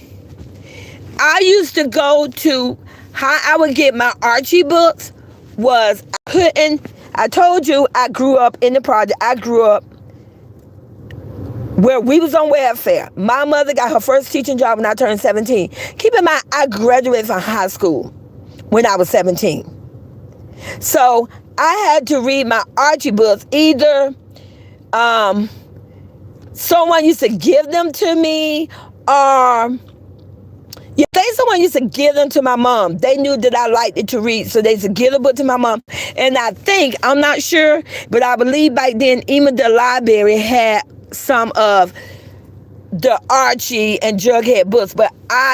I used to go to, how I would get my Archie books was I told you I grew up in the project. I grew up where we was on welfare. My mother got her first teaching job when I turned 17. Keep in mind, I graduated from high school when I was 17. So I had to read my Archie books. Either someone used to give them to me, or someone used to give them to my mom. They knew that I liked it to read, so they used to give the book to my mom. And I think, I'm not sure, but I believe back then even the library had some of the Archie and Jughead books. But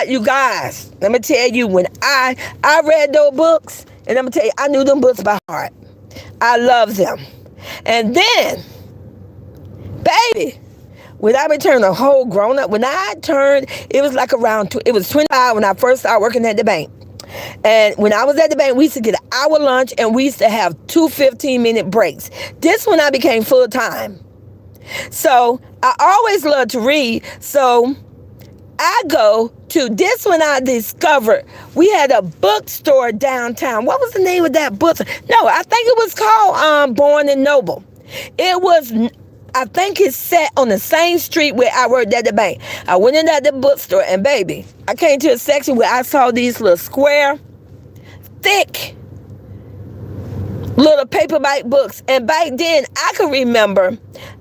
you guys, let me tell you, when I read those books, and let me tell you, I knew them books by heart. I loved them. And then, baby, when I turned a whole grown up, when I turned, it was like it was 25 when I first started working at the bank. And when I was at the bank, we used to get an hour lunch, and we used to have 2 15-minute breaks. This when I became full time. So I always loved to read. So I go to this when I discovered we had a bookstore downtown. What was the name of that bookstore? No, I think it was called Born and Noble. It was, I think it's set on the same street where I worked at the bank. I went in at the bookstore, and baby, I came to a section where I saw these little square, thick, little paperback books. And back then, I could remember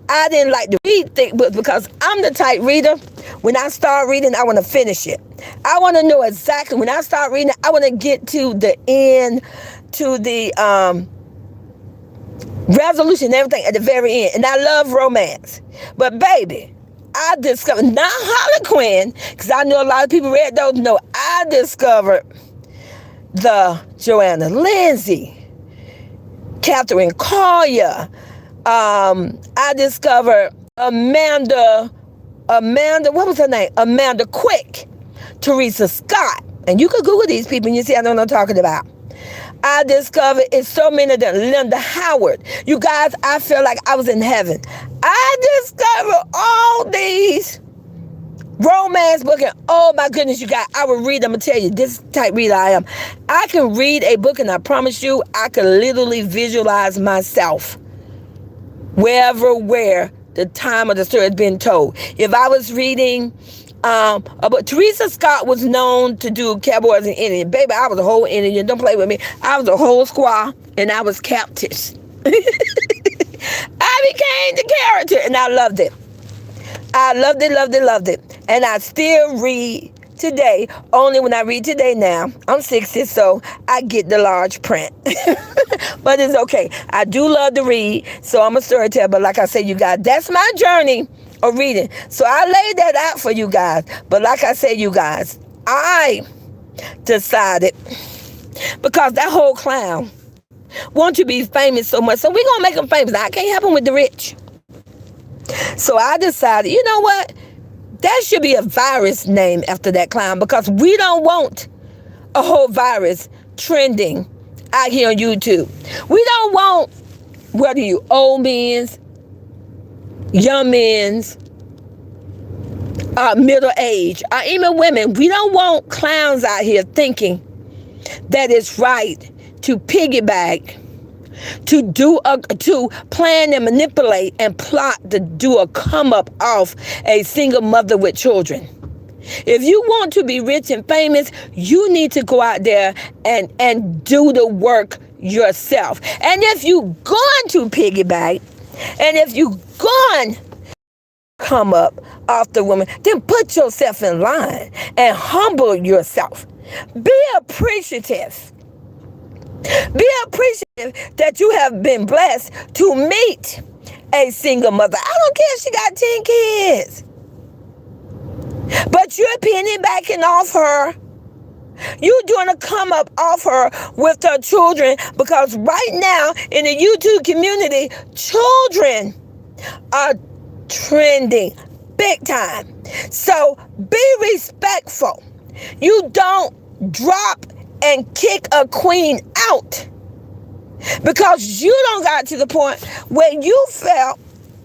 I didn't like to read thick books because I'm the type reader. When I start reading, I want to finish it. I want to know exactly. When I start reading, I want to get to the end, to the resolution, everything at the very end. And I love romance. But baby, I discovered, not Harlequin, because I know a lot of people read those. No, I discovered the Joanna Lindsay, Catherine Collier. I discovered Amanda, what was her name? Amanda Quick, Teresa Scott. And you could Google these people and you see I know what I'm talking about. I discovered it's so many of them. Linda Howard. You guys, I feel like I was in heaven. I discovered all these romance books, and oh my goodness, you guys, I will read them and tell you this type reader I am. I can read a book and I promise you, I can literally visualize myself where the time of the story has been told. If I was reading but Teresa Scott was known to do cowboys and Indians. Baby, I was a whole Indian. Don't play with me. I was a whole squaw, and I was captive. I became the character, and I loved it. I loved it, loved it, loved it. And I still read today, only when I read today now. I'm 60, so I get the large print. But it's okay. I do love to read, so I'm a storyteller. But like I said, you guys, that's my journey of reading. So I laid that out for you guys. But like I said, you guys, I decided, because that whole clown wants to be famous so much, so we're going to make him famous. Now, I can't help him with the rich. So I decided, you know what? That should be a virus name after that clown, because we don't want a whole virus trending out here on YouTube. We don't want, whether you old men's, young men's, middle age, or even women, we don't want clowns out here thinking that it's right to piggyback, to plan and manipulate and plot to do a come up off a single mother with children. If you want to be rich and famous, you need to go out there and do the work yourself. And if you're going to piggyback, and if you're going to come up off the woman, then put yourself in line and humble yourself. Be appreciative. Be appreciative that you have been blessed to meet a single mother. I don't care if she got 10 kids. But you're piggybacking off her. You're doing a come up off her with her children, because right now in the YouTube community, children are trending big time. So be respectful. You don't drop and kick a queen out because you don't got to the point where you felt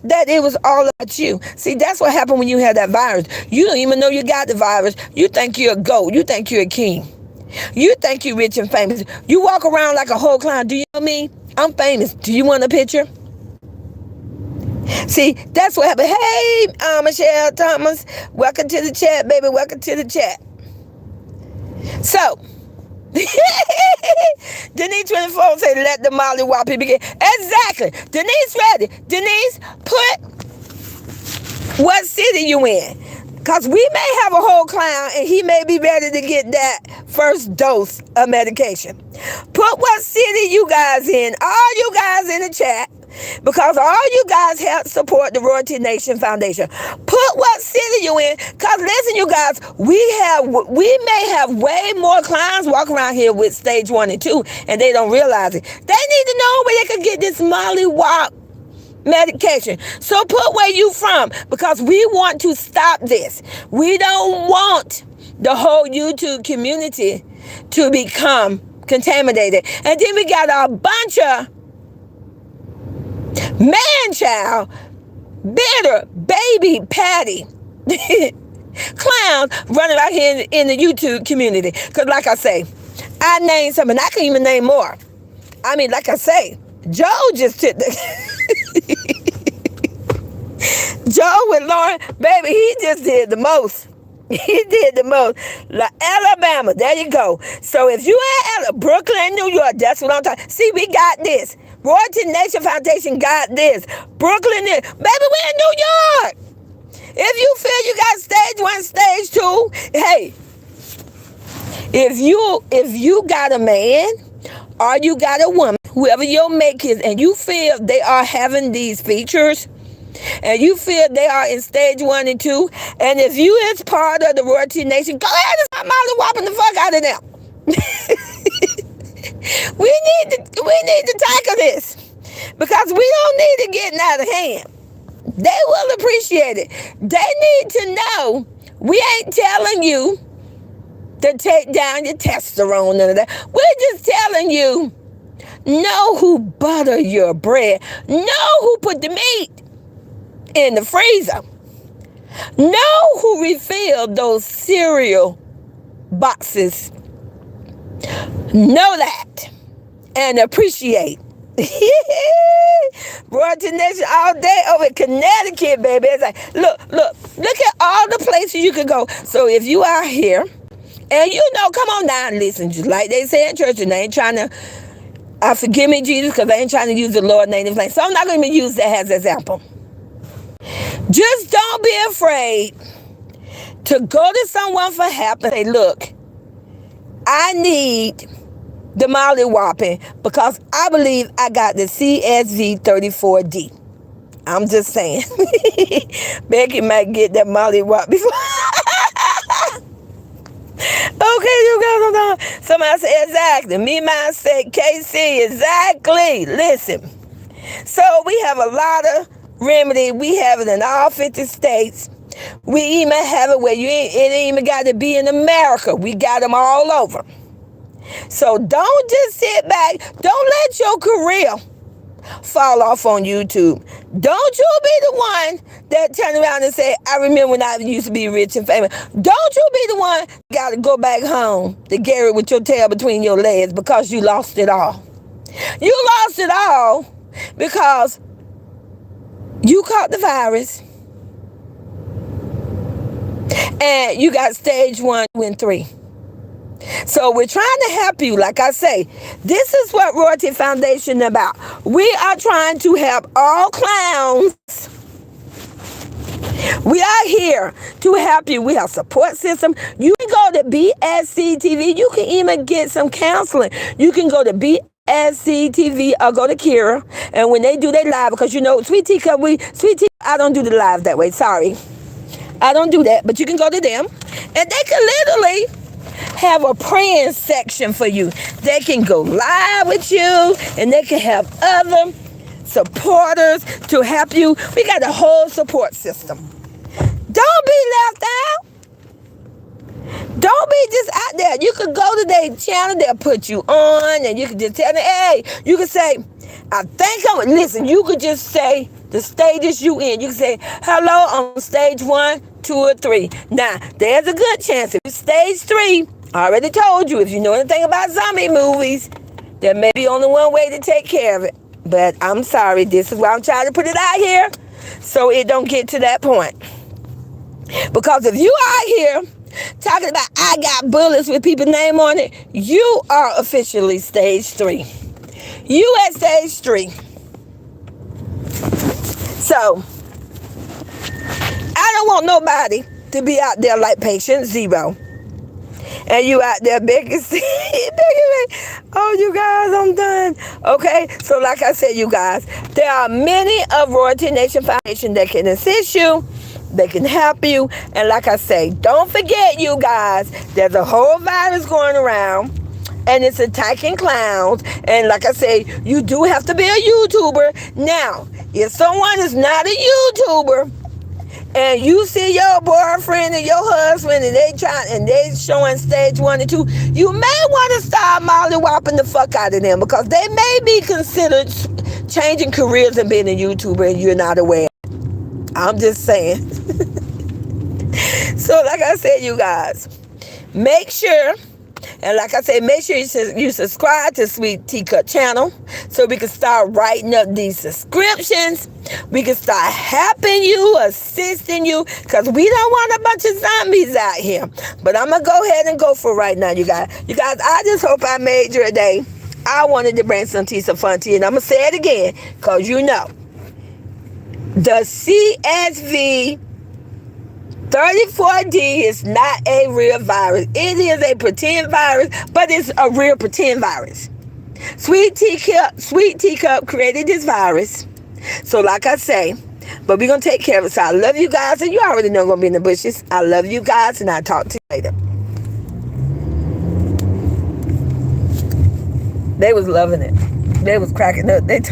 that it was all about you. See, that's what happened when you had that virus. You don't even know you got the virus. You think you're a goat. You think you're a king. You think you're rich and famous. You walk around like a whole clown. Do you know me? I'm famous. Do you want a picture? See, that's what happened. Hey, Michelle Thomas. Welcome to the chat, baby. Welcome to the chat. So, Denise 24 say, let the Molly Whoppy begin. Exactly. Denise ready. Denise, put what city you in. Because we may have a whole clown and he may be ready to get that first dose of medication. Put what city you guys in. All you guys in the chat. Because all you guys help support the Royalty Nation Foundation. Put what city you in. Because listen, you guys, we may have way more clowns walking around here with stage 1 and 2, and they don't realize it. They need to know where they can get this Molly Wop medication. So put where you from, because we want to stop this. We don't want the whole YouTube community to become contaminated. And then we got a bunch of man-child, bitter, baby patty clowns running out here in the YouTube community. Because like I say, I named some, and I can even name more. I mean, like I say, Joe just took the Joe with Lauren, baby, he just did the most. He did the most. Alabama, there you go. So if you at Brooklyn, New York, that's what I'm talking. See, we got this. Royalty Nation Foundation got this. Brooklyn, baby, we're in New York. If you feel you got stage 1, stage 2, hey, if you got a man or you got a woman whoever your mate is, and you feel they are having these features, and you feel they are in stage 1 and 2, and if you is part of the royalty nation, go ahead and start molly whopping the fuck out of them. we need to tackle this, because we don't need it getting out of hand. They will appreciate it. They need to know we ain't telling you to take down your testosterone, none of that. We're just telling you, know who butter your bread. Know who put the meat in the freezer. Know who refilled those cereal boxes. Know that and appreciate. Royalty Nation all day over in Connecticut, baby. It's like, look at all the places you could go. So if you are here, and you know, come on down and listen, just like they say in church, and I ain't trying to, forgive me, Jesus, because I ain't trying to use the Lord's name. So I'm not going to use that as an example. Just don't be afraid to go to someone for help and say, look, I need the molly whopping because I believe I got the CSV-34D. I'm just saying. Becky might get that molly whop before. Okay, you guys, I'm done. Somebody said exactly. Me, mine said KC, exactly. Listen. So we have a lot of remedy. We have it in all 50 states. We even have it where it ain't even got to be in America. We got them all over. So don't just sit back. Don't let your career fall off on YouTube. Don't you be the one that turn around and say, I remember when I used to be rich and famous. Don't you be the one got to go back home to Gary with your tail between your legs because you lost it all. You lost it all because you caught the virus and you got stage 1 and 3. So we're trying to help you. Like I say, this is what Royalty Foundation is about. We are trying to help all clowns. We are here to help you. We have a support system. You can go to BSC TV. You can even get some counseling. You can go to BSC TV or go to Kira. And when they do their live, because you know, Sweet Tea, I don't do the live that way. Sorry. I don't do that. But you can go to them. And they can literally have a praying section for you. They can go live with you, and they can have other supporters to help you. We got a whole support system. Don't be left out. Don't be just out there. You could go to their channel, they'll put you on, and you can just tell them, hey, you can say, I think I'm, listen, you could just say the stages you in. You can say, hello, on stage 1, 2, or 3. Now, there's a good chance if it's stage 3, I already told you, if you know anything about zombie movies, there may be only one way to take care of it. But I'm sorry, this is why I'm trying to put it out here, so it don't get to that point. Because if you are here talking about I got bullets with people's name on it, you are officially stage 3. You at stage 3. So, I don't want nobody to be out there like patient 0. And you out there begging, oh, you guys, I'm done. Okay, so like I said, you guys, there are many of Royalty Nation Foundation that can assist you. They can help you. And like I say, don't forget, you guys, there's a whole virus going around, and it's attacking clowns. And like I say, you do have to be a YouTuber. Now, if someone is not a YouTuber, and you see your boyfriend and your husband and they showing stage 1 and 2, you may want to start molly whopping the fuck out of them, because they may be considered changing careers and being a YouTuber and you're not aware. I'm just saying. So like I said, you guys, make sure, and like I said, make sure you subscribe to Sweet Teacup channel so we can start writing up these subscriptions. We can start helping you, assisting you, because we don't want a bunch of zombies out here. But I'm going to go ahead and go for right now, you guys. You guys, I just hope I made your day. I wanted to bring some fun to you, and I'm going to say it again, because you know, the CSV-34D is not a real virus. It is a pretend virus, but it's a real pretend virus. Sweet Teacup created this virus. So like I say, but we're going to take care of it. So I love you guys, and you already know I'm going to be in the bushes. I love you guys, and I'll talk to you later. They was loving it. They was cracking up. They told